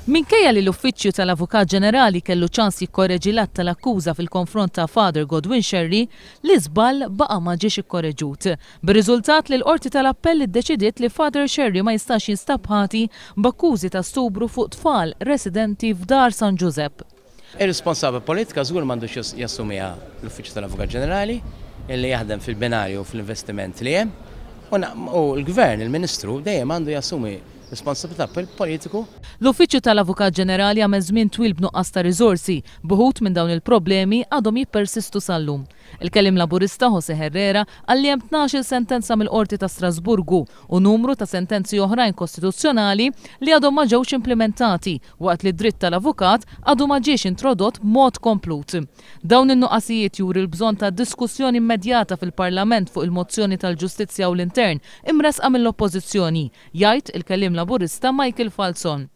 Minkejja li l-Uffiċċju tal-Avukat Ġenerali kellu ċans jikkorreġi l-att tal-akkuża fil-konfront ta' Father Godwin Sherry, l-iżball baqa' ma ġiex ikkorreġut. Bir-riżultat li l-Qorti tal-Appell iddeċidiet li Father Sherry ma jistax jinstab ħati b'akkużi ta' stupru fuq tfal residenti f'Dar San Giuseppe. Ir-responsabbli politika żgur m'għandux jassumiha l-Uffiċċju tal-Avukat Ġenerali illi jaħdem fil-binarju fl-investiment li hemm u l-Gvern, il-Ministru dejjem għandu jassumi responsabilità politiku. L-Uffiċċju tal-Avukat Ġenerali għamel żmien twil b'nuqqas ta' riżorsi, buħut minn dawn il-problemi għadhom jippersistu sal-lum. Il-kellim laburista Jose Herrera għalli hemm 12 sentenza mill-Qorti ta' Strasburgu u numru ta' sentenzi oħrajn kostituzzjonali li għadhom ma ġewx implementati waqt li d-dritt tal-avukat għadu ma ġiex introdott b'mod komplut. Dawn in-nuqqasijiet juri l-bżonn ta' diskussjoni immedjata fil-Parlament fuq il-mozzjoni tal-Ġustizzja u l-Intern imresqa mill-Oppożizzjoni, jgħid il-kellim laburista Michael Falzon.